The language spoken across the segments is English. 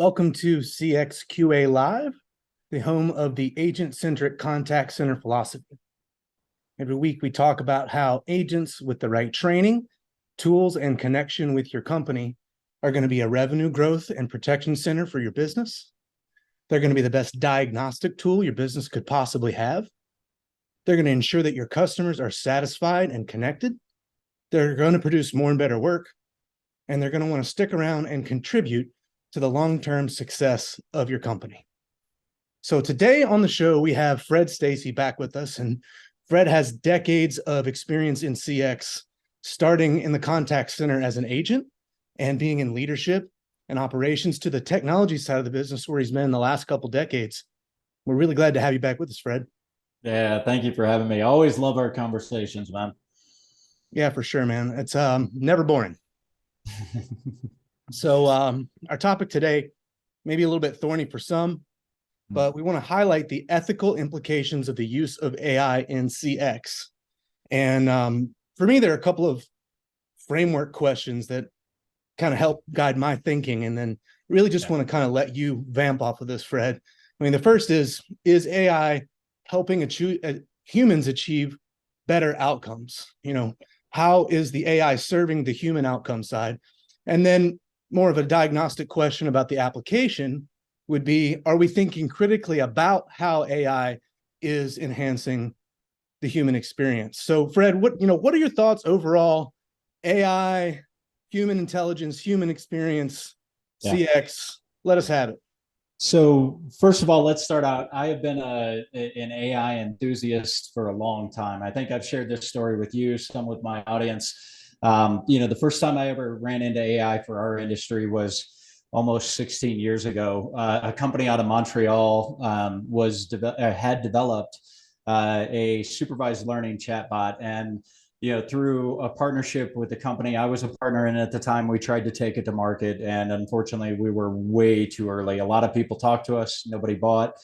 Welcome to CXQA Live, the home of the agent-centric contact center philosophy. Every week we talk about how agents with the right training, tools, and connection with your company are going to be a revenue growth and protection center for your business. They're going to be the best diagnostic tool your business could possibly have. They're going to ensure that your customers are satisfied and connected. They're going to produce more and better work, and they're going to want to stick around and contribute to the long-term success of your company. So today on the show, we have Fred Stacey back with us, and Fred has decades of experience in CX, starting in the contact center as an agent and being in leadership and operations to the technology side of the business where he's been in the last couple decades. We're really glad to have you back with us, Fred. Yeah, thank you for having me. I always love our conversations, man. Yeah, for sure, man. It's never boring. So our topic today, maybe a little bit thorny for some, but we want to highlight the ethical implications of the use of AI in CX. And for me, there are a couple of framework questions that kind of help guide my thinking, and then really just want to kind of let you vamp off of this, Fred. I mean, the first is AI helping humans achieve better outcomes? You know, how is the AI serving the human outcome side? And then more of a diagnostic question about the application would be, are we thinking critically about how AI is enhancing the human experience? So Fred, what are your thoughts overall? AI, human intelligence, human experience, CX, let us have it. So first of all, let's start out. I have been an AI enthusiast for a long time. I think I've shared this story with you, some with my audience. The first time I ever ran into AI for our industry was almost 16 years ago. A company out of Montreal had developed a supervised learning chatbot, and through a partnership with the company I was a partner in at the time, we tried to take it to market, and unfortunately, we were way too early. A lot of people talked to us, nobody bought.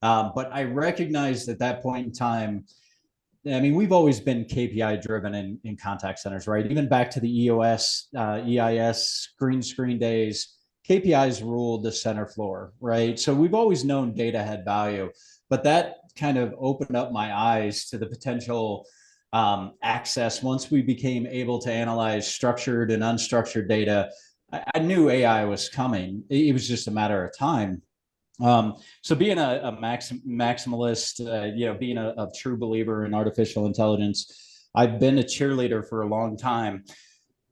But I recognized at that point in time, I mean, we've always been KPI driven in contact centers, right? Even back to the EIS, green screen days, KPIs ruled the center floor, right? So we've always known data had value, but that kind of opened up my eyes to the potential access. Once we became able to analyze structured and unstructured data, I knew AI was coming. It was just a matter of time. So being a maximalist, being a true believer in artificial intelligence, I've been a cheerleader for a long time.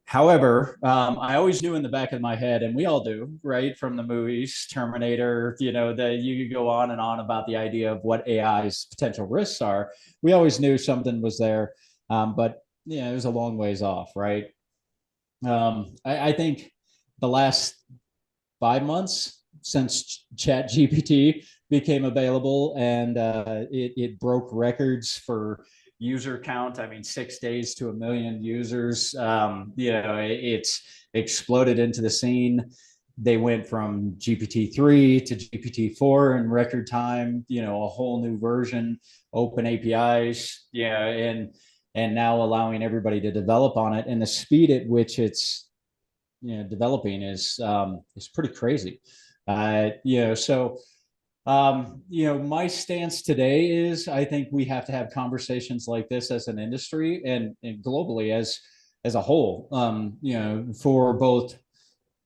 However, I always knew in the back of my head, and we all do, right, from the movies, Terminator, that you could go on and on about the idea of what AI's potential risks are. We always knew something was there, but it was a long ways off, right? I think the last 5 months since Chat GPT became available, and it broke records for user count. I mean, 6 days to 1 million users. It's exploded into the scene. They went from GPT-3 to GPT-4 in record time, a whole new version, open APIs, and now allowing everybody to develop on it. And the speed at which it's developing is pretty crazy. My stance today is I think we have to have conversations like this as an industry and globally as a whole, for both,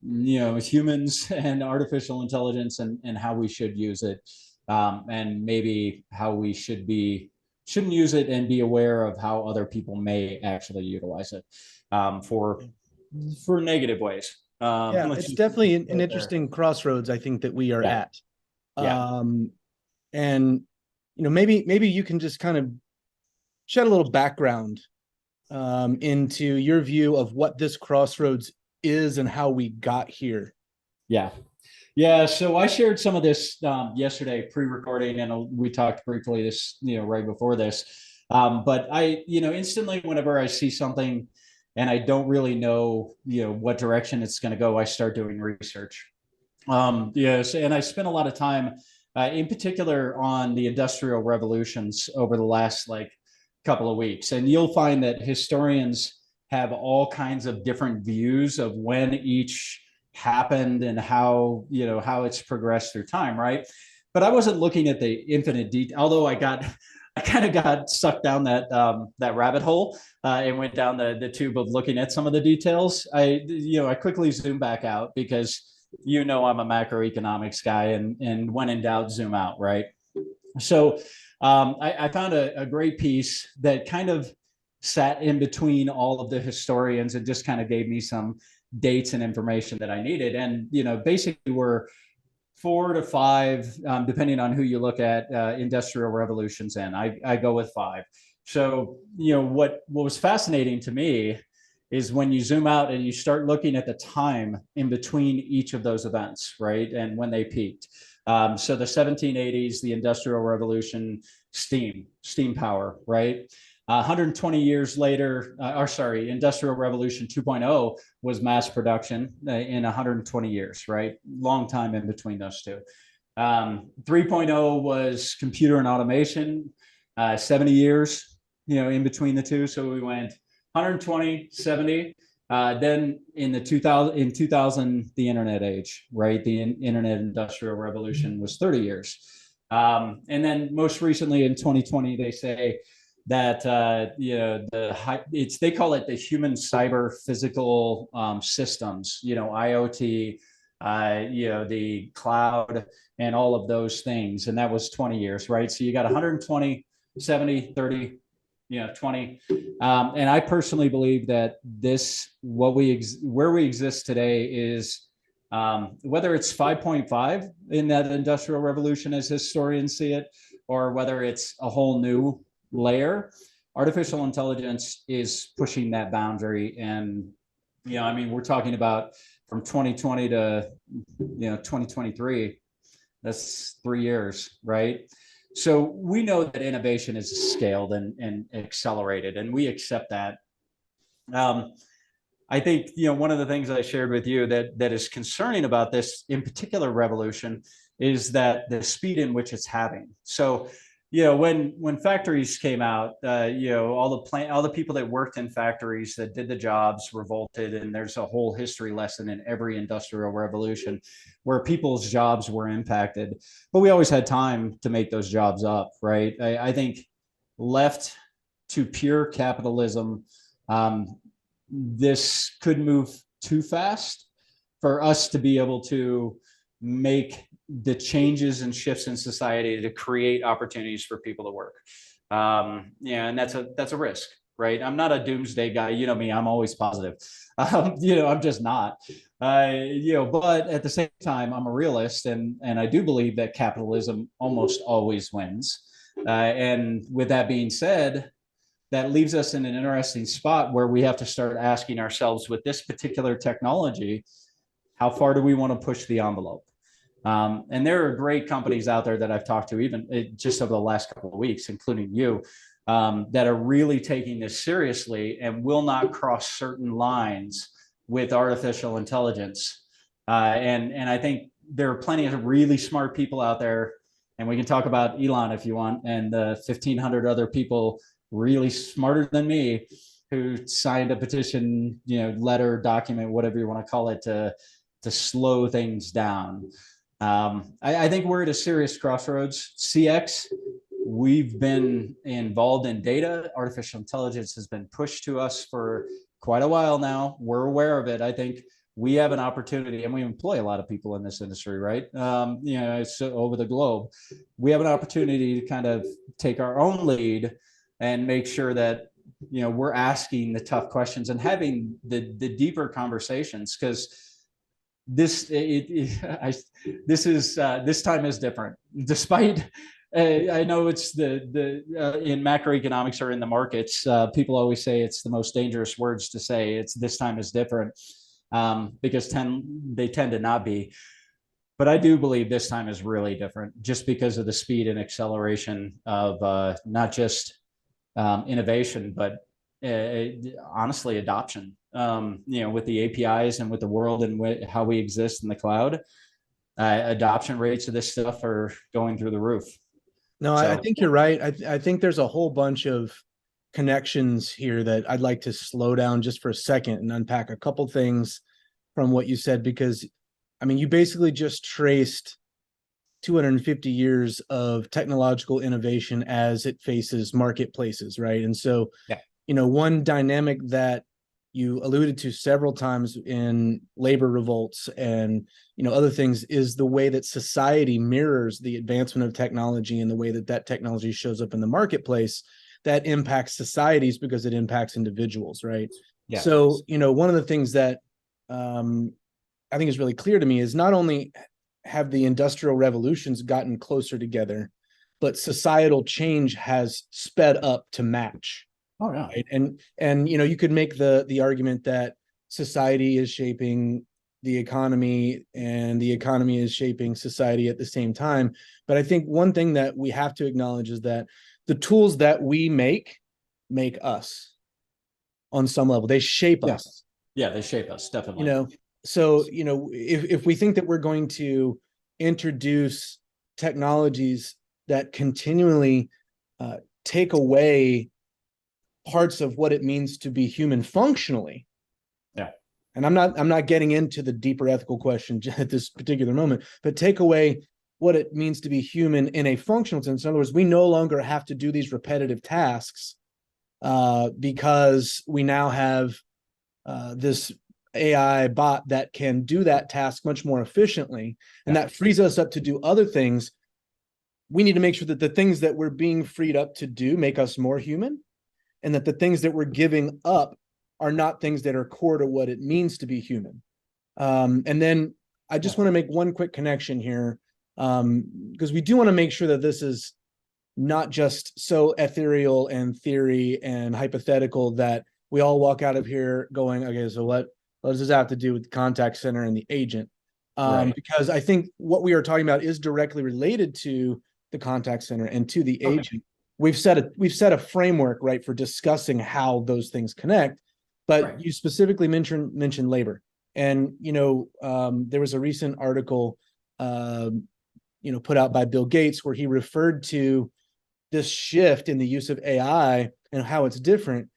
humans and artificial intelligence, and how we should use it, and maybe how we shouldn't use it, and be aware of how other people may actually utilize it for negative ways. It's definitely an interesting crossroads, I think, that we are at. And maybe you can just kind of shed a little background into your view of what this crossroads is and how we got here. So I shared some of this yesterday pre-recording, and we talked briefly this right before this, but I instantly, whenever I see something and I don't really know what direction it's going to go, I start doing research. And I spent a lot of time in particular on the industrial revolutions over the last couple of weeks, and you'll find that historians have all kinds of different views of when each happened and how, how it's progressed through time, right? But I wasn't looking at the infinite detail, although I kind of got sucked down that rabbit hole and went down the tube of looking at some of the details. I quickly zoomed back out because I'm a macroeconomics guy, and when in doubt, zoom out, right? So I found a great piece that kind of sat in between all of the historians and just kind of gave me some dates and information that I needed. And, basically we're 4 to 5, depending on who you look at, industrial revolutions in. I go with 5. So, what was fascinating to me is when you zoom out and you start looking at the time in between each of those events, right? And when they peaked. So the 1780s, the Industrial Revolution, steam power, right? 120 years later, Industrial Revolution 2.0 was mass production in 120 years, right? Long time in between those two. 3.0 was computer and automation, 70 years, in between the two. So we went 120, 70. Then in 2000, the internet age, right? The internet industrial revolution was 30 years. And then most recently in 2020, they say that they call it the human cyber physical systems, IoT, the cloud, and all of those things. And that was 20 years, right? So you got 120, 70, 30, 20. And I personally believe that where we exist today is, whether it's 5.5 in that industrial revolution as historians see it, or whether it's a whole new layer, artificial intelligence is pushing that boundary. And, we're talking about from 2020 to, 2023, that's 3 years, right? So we know that innovation is scaled and accelerated, and we accept that. I think, one of the things I shared with you that is concerning about this in particular revolution is that the speed in which it's having. So, when factories came out, all the people that worked in factories that did the jobs revolted, and there's a whole history lesson in every industrial revolution where people's jobs were impacted, but we always had time to make those jobs up, right? I think left to pure capitalism, this could move too fast for us to be able to make the changes and shifts in society to create opportunities for people to work. And that's a risk, right? I'm not a doomsday guy. You know me, I'm always positive. I'm just not. But at the same time, I'm a realist, and I do believe that capitalism almost always wins. And with that being said, that leaves us in an interesting spot where we have to start asking ourselves, with this particular technology, how far do we want to push the envelope? And there are great companies out there that I've talked to, even just over the last couple of weeks, including you, that are really taking this seriously and will not cross certain lines with artificial intelligence. And I think there are plenty of really smart people out there, and we can talk about Elon if you want, and the 1,500 other people really smarter than me who signed a petition, letter, document, whatever you want to call it, to slow things down. I think we're at a serious crossroads. CX, we've been involved in data. Artificial intelligence has been pushed to us for quite a while now. We're aware of it. I think we have an opportunity, and we employ a lot of people in this industry, right? It's over the globe. We have an opportunity to kind of take our own lead and make sure that, we're asking the tough questions and having the deeper conversations, because this time is different. Despite, I know it's in macroeconomics or in the markets, people always say it's the most dangerous words to say. It's this time is different, because they tend to not be. But I do believe this time is really different, just because of the speed and acceleration of not just innovation, but honestly, adoption. With the APIs and with the world and how we exist in the cloud, adoption rates of this stuff are going through the roof. No, I think you're right. I think there's a whole bunch of connections here that I'd like to slow down just for a second and unpack a couple things from what you said, because I mean, you basically just traced 250 years of technological innovation as it faces marketplaces, right? And so, Yeah. one dynamic that you alluded to several times in labor revolts and other things is the way that society mirrors the advancement of technology and the way that technology shows up in the marketplace that impacts societies because it impacts individuals, right? Yeah. So, one of the things that I think is really clear to me is not only have the industrial revolutions gotten closer together, but societal change has sped up to match. Oh yeah. Right? And you could make the argument that society is shaping the economy and the economy is shaping society at the same time. But I think one thing that we have to acknowledge is that the tools that we make us on some level. They shape Yeah. us. Yeah, they shape us, definitely. So if we think that we're going to introduce technologies that continually take away parts of what it means to be human functionally. Yeah. And I'm not getting into the deeper ethical question at this particular moment, but take away what it means to be human in a functional sense. In other words, we no longer have to do these repetitive tasks because we now have this AI bot that can do that task much more efficiently, and that frees us up to do other things. We need to make sure that the things that we're being freed up to do make us more human, and that the things that we're giving up are not things that are core to what it means to be human. And then I just want to make one quick connection here, because we do want to make sure that this is not just so ethereal and theory and hypothetical that we all walk out of here going, okay, so what does this have to do with the contact center and the agent? Right. Because I think what we are talking about is directly related to the contact center and to the agent. We've set a framework, right, for discussing how those things connect, but you specifically mentioned labor. And there was a recent article put out by Bill Gates where he referred to this shift in the use of AI and how it's different,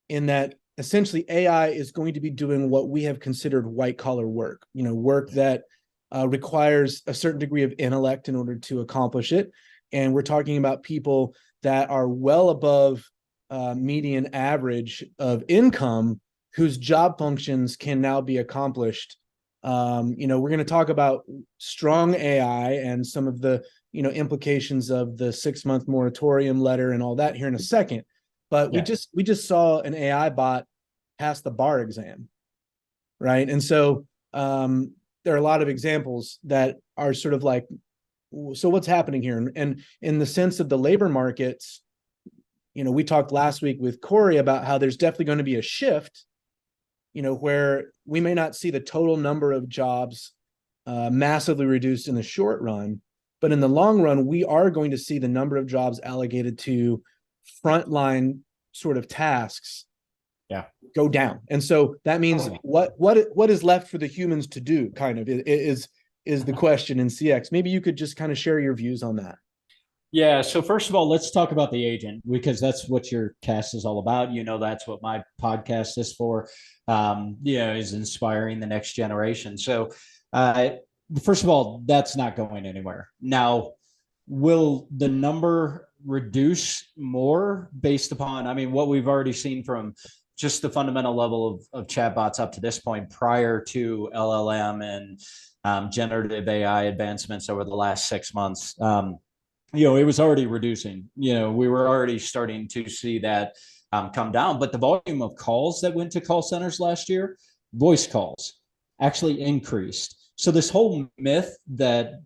in that essentially AI is going to be doing what we have considered white collar work, work that requires a certain degree of intellect in order to accomplish it. And we're talking about people that are well above median average of income, whose job functions can now be accomplished. We're going to talk about strong AI and some of the implications of the 6-month moratorium letter and all that here in a second. But we just saw an AI bot pass the bar exam, right? And so there are a lot of examples that are sort of like, so what's happening here? And in the sense of the labor markets, we talked last week with Corey about how there's definitely going to be a shift, where we may not see the total number of jobs massively reduced in the short run, but in the long run, we are going to see the number of jobs allocated to frontline sort of tasks go down. And so that means what is left for the humans to do, kind of, is the question in CX. Maybe you could just kind of share your views on that. Yeah. So first of all, let's talk about the agent, because that's what your cast is all about. That's what my podcast is for, is inspiring the next generation. So first of all, that's not going anywhere. Now, will the number reduce more based upon, what we've already seen from just the fundamental level of chatbots up to this point prior to LLM and generative AI advancements over the last 6 months? It was already reducing. We were already starting to see that come down, but the volume of calls that went to call centers last year, voice calls, actually increased. So this whole myth that,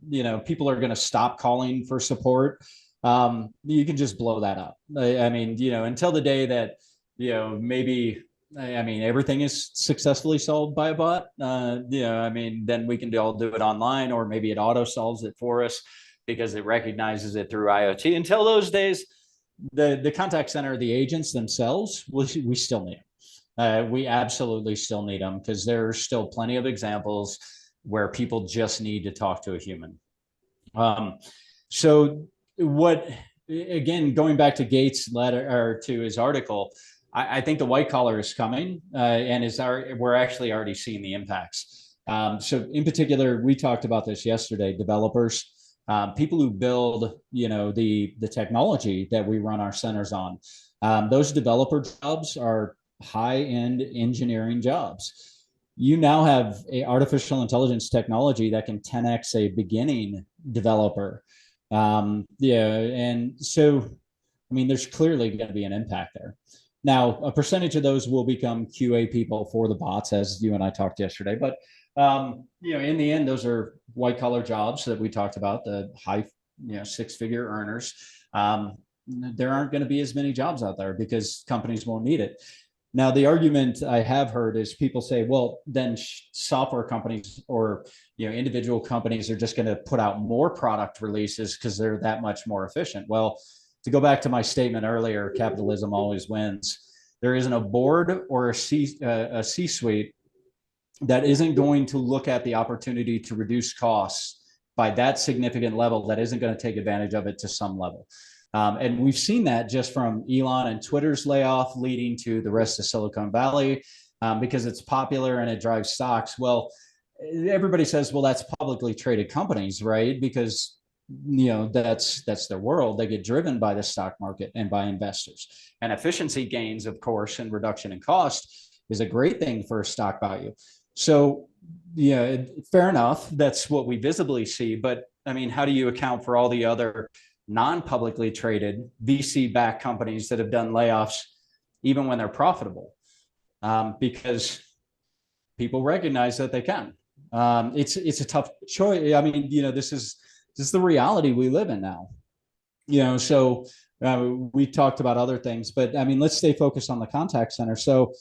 people are going to stop calling for support, you can just blow that up. Until the day that, maybe, everything is successfully solved by a bot, then we can all do it online, or maybe it auto solves it for us because it recognizes it through IoT. Until those days, the contact center, the agents themselves, we still need them. We absolutely still need them, because there are still plenty of examples where people just need to talk to a human. So again, going back to Gates' letter, or to his article, I think the white collar is coming, and we're actually already seeing the impacts. So in particular, we talked about this yesterday, developers, people who build, the technology that we run our centers on. Those developer jobs are high-end engineering jobs. You now have a artificial intelligence technology that can 10x a beginning developer. And so, I mean, there's clearly going to be an impact there. Now, a percentage of those will become QA people for the bots, as you and I talked yesterday. But in the end, those are white collar jobs that we talked about, the high, 6-figure earners. There aren't going to be as many jobs out there because companies won't need it. Now, the argument I have heard is people say, well, then software companies or individual companies are just going to put out more product releases because they're that much more efficient. Well, to go back to my statement earlier, capitalism always wins. There isn't a board or a C-suite that isn't going to look at the opportunity to reduce costs by that significant level that isn't going to take advantage of it to some level. And we've seen that just from Elon and Twitter's layoff leading to the rest of Silicon Valley because it's popular and it drives stocks. Well, everybody says, well, that's publicly traded companies, right? Because that's their world. They get driven by the stock market and by investors. And efficiency gains, of course, and reduction in cost is a great thing for stock value. So, fair enough. That's what we visibly see. But I mean, how do you account for all the other non-publicly traded VC-backed companies that have done layoffs, even when they're profitable? Because people recognize that they can. It's a tough choice. I mean, this is the reality we live in now. So we talked about other things, but I mean, let's stay focused on the contact center. So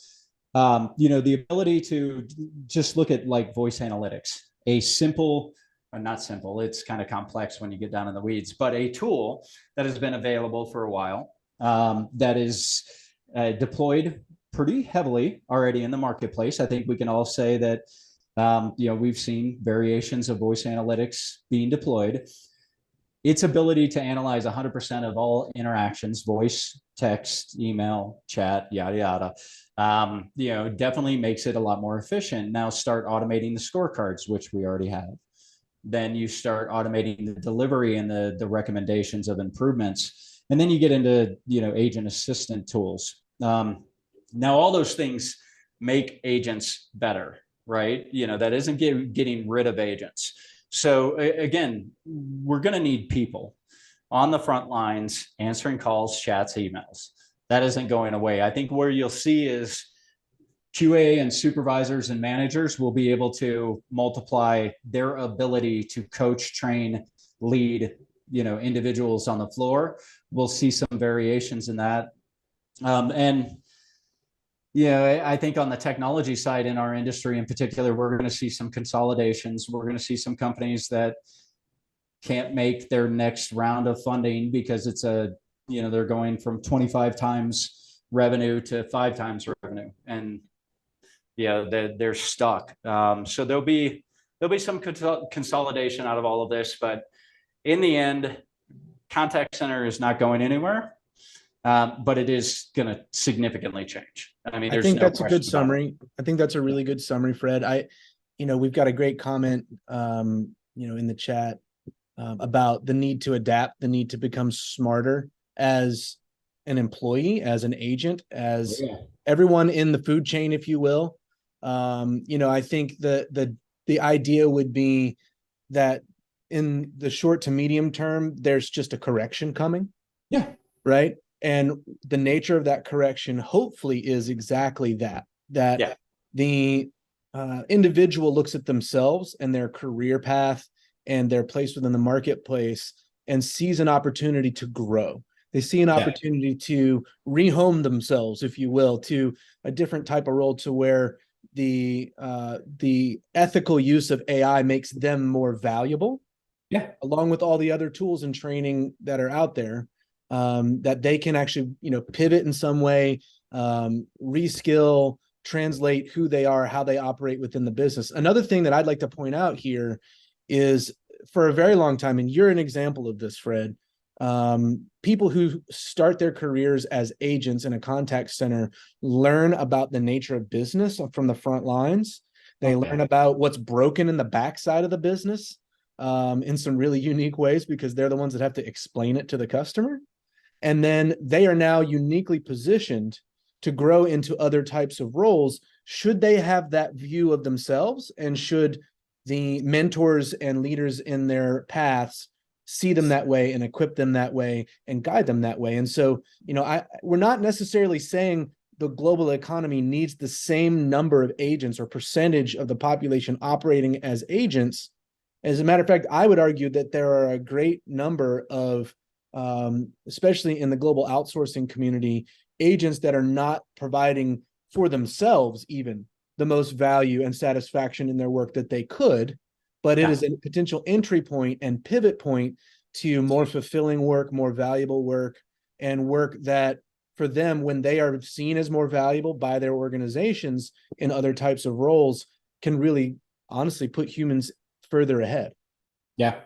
the ability to just look at like voice analytics, a simple, or not simple, it's kind of complex when you get down in the weeds, but a tool that has been available for a while, that is deployed pretty heavily already in the marketplace. I think we can all say that, we've seen variations of voice analytics being deployed. Its ability to analyze 100% of all interactions, voice, text, email, chat, yada, yada, definitely makes it a lot more efficient. Now start automating the scorecards, which we already have. Then you start automating the delivery and the recommendations of improvements. And then you get into, agent assistant tools. Now, all those things make agents better, right? That isn't getting rid of agents. So again, we're going to need people on the front lines, answering calls, chats, emails. That isn't going away. I think where you'll see is QA and supervisors and managers will be able to multiply their ability to coach, train, lead, individuals on the floor. We'll see some variations in that. I think on the technology side in our industry in particular, we're going to see some consolidations. We're going to see some companies that can't make their next round of funding because it's they're going from 25 times revenue to 5 times revenue. And they're stuck. So there'll be some consolidation out of all of this, but in the end, contact center is not going anywhere. But it is going to significantly change. I mean, I think that's a good summary. I think that's a really good summary, Fred. We've got a great comment, in the chat about the need to adapt, the need to become smarter as an employee, as an agent, as everyone in the food chain, if you will. I think the idea would be that in the short to medium term, there's just a correction coming. Yeah. Right. And the nature of that correction, hopefully, is exactly that the individual looks at themselves and their career path and their place within the marketplace and sees an opportunity to grow. They see an opportunity to rehome themselves, if you will, to a different type of role, to where the ethical use of AI makes them more valuable. Yeah, along with all the other tools and training that are out there. That they can actually, pivot in some way, reskill, translate who they are, how they operate within the business. Another thing that I'd like to point out here is, for a very long time, and you're an example of this, Fred, people who start their careers as agents in a contact center learn about the nature of business from the front lines. They learn about what's broken in the backside of the business in some really unique ways because they're the ones that have to explain it to the customer. And then they are now uniquely positioned to grow into other types of roles should they have that view of themselves, and should the mentors and leaders in their paths see them that way and equip them that way and guide them that way. And so, we're not necessarily saying the global economy needs the same number of agents or percentage of the population operating as agents. As a matter of fact, I would argue that there are a great number of, especially in the global outsourcing community, agents that are not providing for themselves even the most value and satisfaction in their work that they could, but it is a potential entry point and pivot point to more fulfilling work, more valuable work, and work that for them, when they are seen as more valuable by their organizations in other types of roles, can really honestly put humans further ahead. Yeah.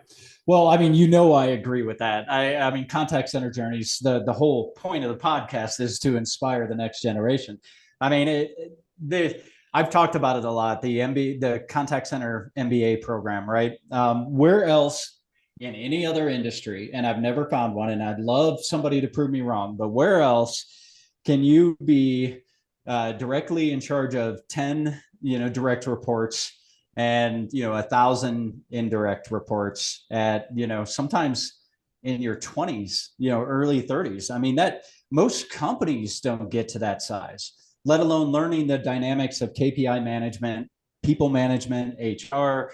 Well, I mean, I agree with that. I mean, contact center journeys, the whole point of the podcast is to inspire the next generation. I mean, I've talked about it a lot, the contact center MBA program, right? Where else in any other industry, and I've never found one, and I'd love somebody to prove me wrong, but where else can you be directly in charge of 10, direct reports and 1,000 indirect reports at sometimes in your 20s, early 30s? I mean, that most companies don't get to that size, let alone learning the dynamics of KPI management, people management, HR,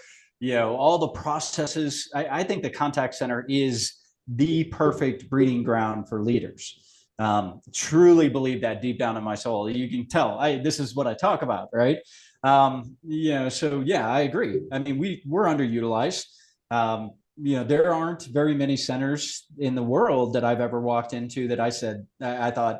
all the processes. I think the contact center is the perfect breeding ground for leaders. Truly believe that deep down in my soul. You can tell this is what I talk about, right? So yeah, I agree. I mean, we're underutilized. There aren't very many centers in the world that I've ever walked into that I thought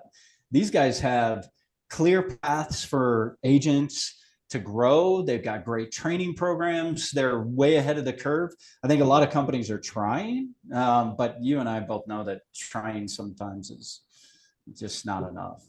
these guys have clear paths for agents to grow. They've got great training programs. They're way ahead of the curve. I think a lot of companies are trying, but you and I both know that trying sometimes is just not enough.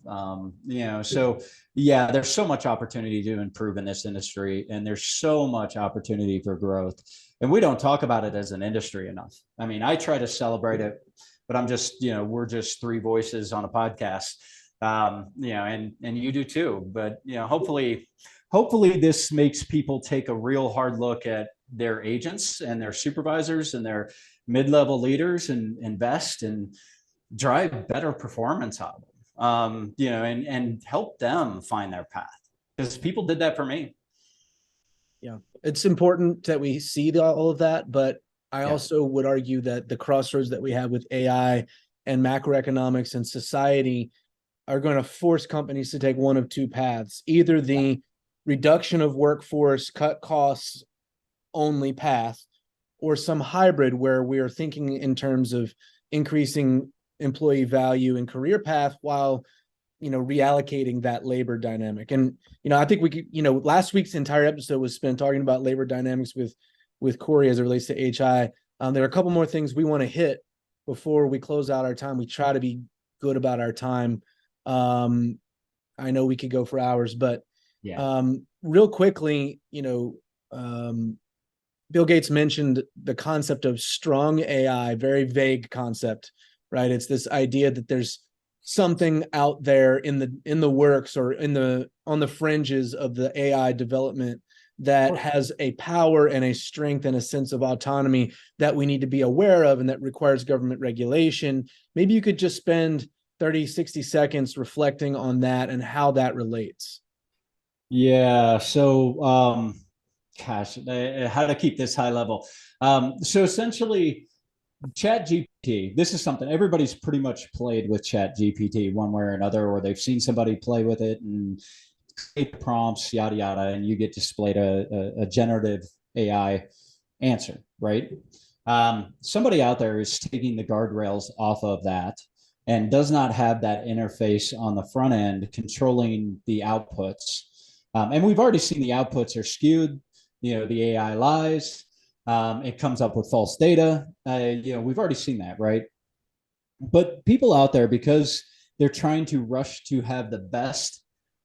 So yeah, there's so much opportunity to improve in this industry, and there's so much opportunity for growth, and we don't talk about it as an industry enough. I mean, I try to celebrate it, but I'm just, we're just three voices on a podcast, and you do too. But hopefully this makes people take a real hard look at their agents and their supervisors and their mid-level leaders and invest and drive better performance out of them, and help them find their path, because people did that for me. Yeah, it's important that we see all of that, but I also would argue that the crossroads that we have with AI and macroeconomics and society are going to force companies to take one of two paths: either the reduction of workforce, cut costs only path, or some hybrid where we are thinking in terms of increasing employee value and career path while reallocating that labor dynamic. And I think we could, last week's entire episode was spent talking about labor dynamics with Corey as it relates to HI. There are a couple more things we want to hit before we close out our time. We try to be good about our time. I know we could go for hours, but real quickly, Bill Gates mentioned the concept of strong AI, very vague concept, right? It's this idea that there's something out there in the works or on the fringes of the AI development that has a power and a strength and a sense of autonomy that we need to be aware of and that requires government regulation. Maybe you could just spend 30, 60 seconds reflecting on that and how that relates. Yeah. So, how to keep this high level. So essentially, Chat GPT, this is something everybody's pretty much played with Chat GPT one way or another, or they've seen somebody play with it and create prompts, yada, yada, and you get displayed a generative AI answer, right? Somebody out there is taking the guardrails off of that and does not have that interface on the front end controlling the outputs. And we've already seen the outputs are skewed. The AI lies. It comes up with false data. We've already seen that, right? But people out there, because they're trying to rush to have the best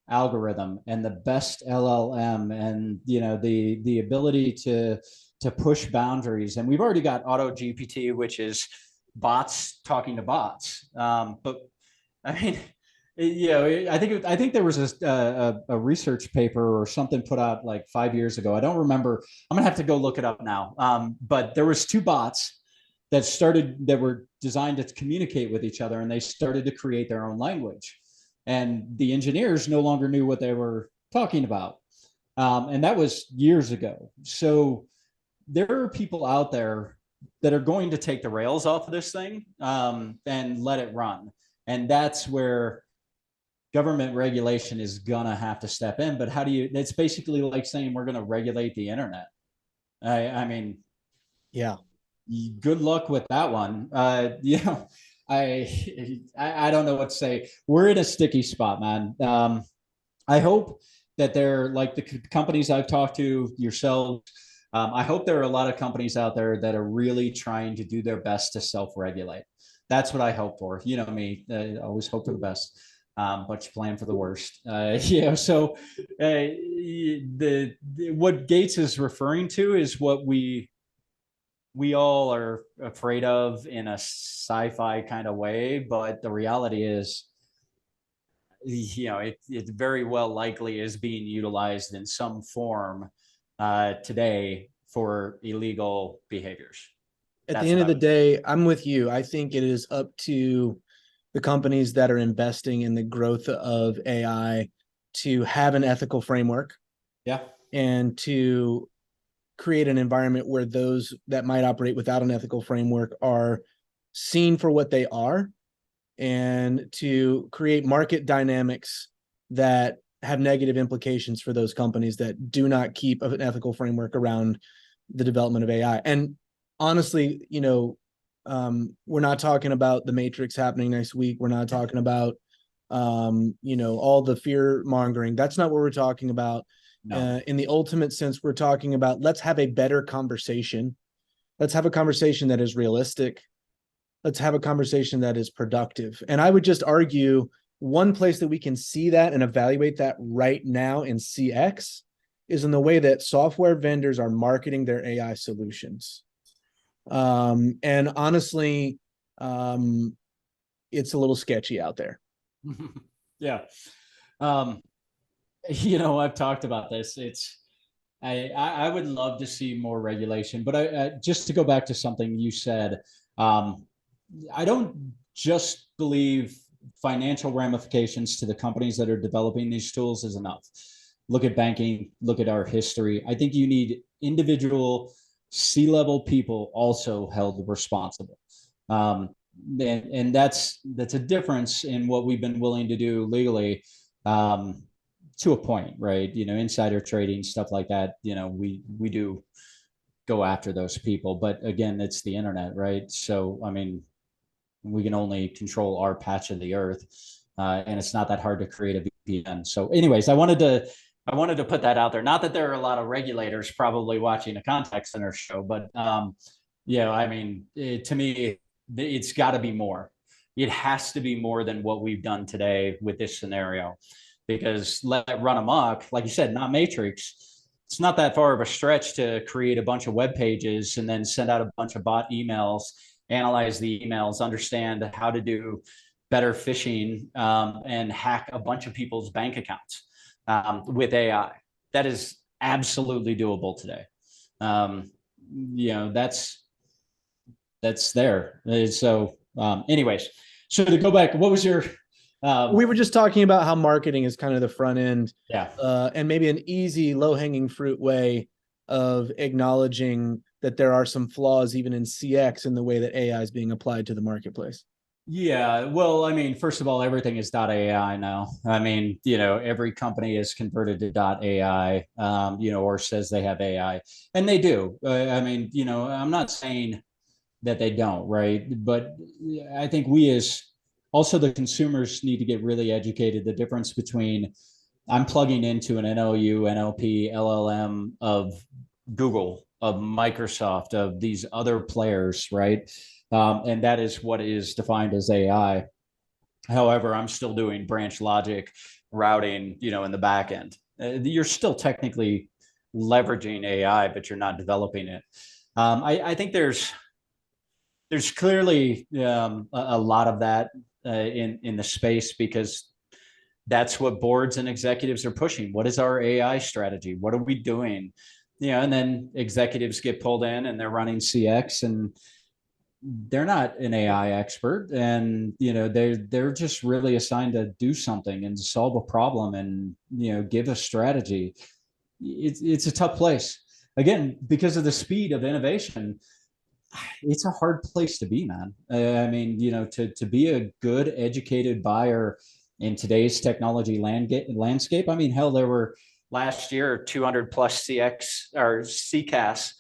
algorithm and the best LLM, and the ability to push boundaries. And we've already got Auto GPT, which is bots talking to bots. But I mean, I think there was a research paper or something put out like 5 years ago. I don't remember. I'm gonna have to go look it up now. But there was two bots that were designed to communicate with each other, and they started to create their own language. And the engineers no longer knew what they were talking about. And that was years ago. So there are people out there that are going to take the rails off of this thing, and let it run. And that's where government regulation is gonna have to step in. But how do you? It's basically like saying we're going to regulate the internet. I mean, Yeah. good luck with that one. I don't know what to say. We're in a sticky spot, man. I hope that they're like the companies I've talked to, yourselves. I hope there are a lot of companies out there that are really trying to do their best to self-regulate. That's what I hope for. You know me, I always hope for the best, but you plan for the worst. So what Gates is referring to is what we all are afraid of in a sci-fi kind of way, but the reality is, it very well likely is being utilized in some form today for illegal behaviors. At the end of the day, I'm with you. I think it is up to the companies that are investing in the growth of AI to have an ethical framework. Yeah. And to create an environment where those that might operate without an ethical framework are seen for what they are, and to create market dynamics that have negative implications for those companies that do not keep an ethical framework around the development of AI. And honestly, we're not talking about the Matrix happening next week. We're not talking about, all the fear mongering. That's not what we're talking about. No. In the ultimate sense, we're talking about, let's have a better conversation. Let's have a conversation that is realistic. Let's have a conversation that is productive. And I would just argue one place that we can see that and evaluate that right now in CX is in the way that software vendors are marketing their AI solutions. And honestly, it's a little sketchy out there. Yeah. I've talked about this. I would love to see more regulation, but I just to go back to something you said, I don't just believe financial ramifications to the companies that are developing these tools is enough. Look at banking, look at our history. I think you need individual C-level people also held responsible. And that's a difference in what we've been willing to do legally, to a point, right? Insider trading, stuff like that, we do go after those people. But again, it's the internet, right? So, I mean, we can only control our patch of the earth, and it's not that hard to create a VPN. So anyways, I wanted to put that out there. Not that there are a lot of regulators probably watching a contact center show, but I mean, to me, it's got to be more. It has to be more than what we've done today with this scenario, because let it run amok, like you said, not Matrix. It's not that far of a stretch to create a bunch of web pages and then send out a bunch of bot emails, analyze the emails, understand how to do better phishing, and hack a bunch of people's bank accounts with AI. That is absolutely doable today. That's there. So anyways, so to go back, what was your we were just talking about how marketing is kind of the front end, yeah, and maybe an easy low-hanging fruit way of acknowledging that there are some flaws even in CX in the way that AI is being applied to the marketplace. Yeah, well, I mean, first of all, everything is .ai now. I mean, every company is converted to .ai, or says they have AI, and they do. I mean, I'm not saying that they don't, right? But I think we as also the consumers need to get really educated. The difference between I'm plugging into an NLU, NLP, LLM of Google, of Microsoft, of these other players, right? And that is what is defined as AI. However, I'm still doing branch logic routing, in the back end. You're still technically leveraging AI, but you're not developing it. I think there's clearly a lot of that in the space, because that's what boards and executives are pushing. What is our AI strategy? What are we doing? And then executives get pulled in and they're running CX, and they're not an AI expert, and they're just really assigned to do something and solve a problem and give a strategy. It's a tough place, again, because of the speed of innovation. It's a hard place to be, man. I mean, to be a good educated buyer in today's technology landscape. I mean, hell, there were last year 200 plus CX or CCAS,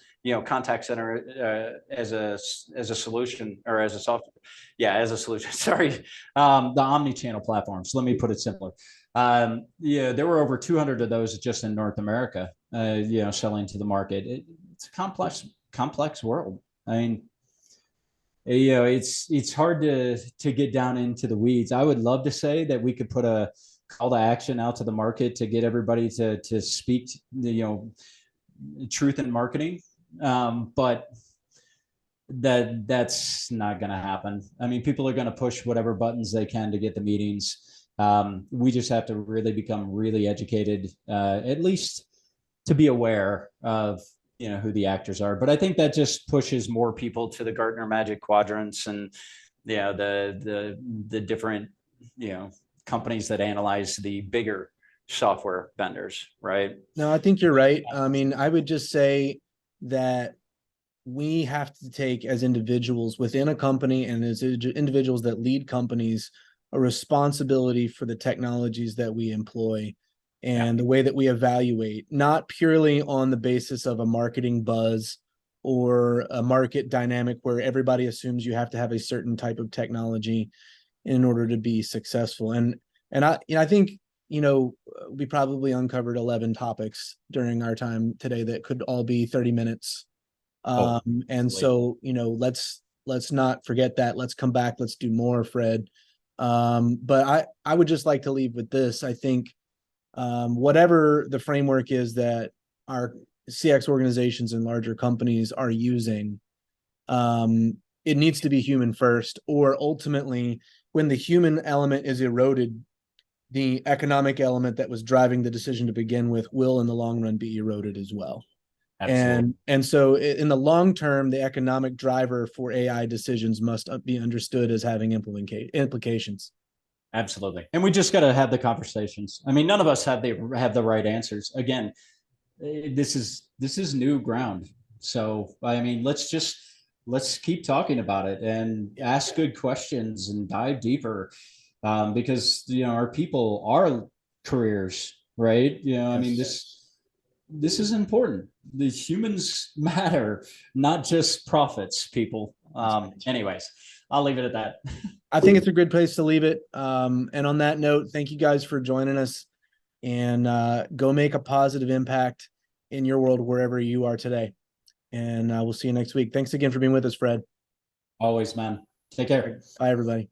contact center as a solution, or as a software. Yeah, as a solution. Sorry, the omni-channel platforms. Let me put it simpler. There were over 200 of those just in North America. Selling to the market. It's a complex world. I mean, it's hard to get down into the weeds. I would love to say that we could put a call to action out to the market to get everybody to speak, truth in marketing. But that's not going to happen. I mean, people are going to push whatever buttons they can to get the meetings. We just have to really become really educated, at least to be aware of who the actors are. But I think that just pushes more people to the Gartner Magic Quadrants and the different companies that analyze the bigger software vendors, right? No, I think you're right. I mean, I would just say that we have to take, as individuals within a company and as individuals that lead companies, a responsibility for the technologies that we employ and the way that we evaluate, not purely on the basis of a marketing buzz or a market dynamic where everybody assumes you have to have a certain type of technology in order to be successful. And I think, we probably uncovered 11 topics during our time today that could all be 30 minutes. And so, let's not forget that. Let's come back. Let's do more, Fred. But I would just like to leave with this. I think whatever the framework is that our CX organizations and larger companies are using, it needs to be human first, or ultimately, when the human element is eroded, the economic element that was driving the decision to begin with will in the long run be eroded as well. Absolutely. And so in the long term, the economic driver for AI decisions must be understood as having implications. Absolutely. And we just got to have the conversations. I mean, none of us have the right answers. Again, this is new ground. So, I mean, let's keep talking about it and ask good questions and dive deeper, because, our people are careers, right? Yes. I mean, this is important. The humans matter, not just profits, people. Anyways, I'll leave it at that. I think it's a good place to leave it. And on that note, thank you guys for joining us, and go make a positive impact in your world wherever you are today. And we'll see you next week. Thanks again for being with us, Fred. Always, man. Take care. Bye, everybody.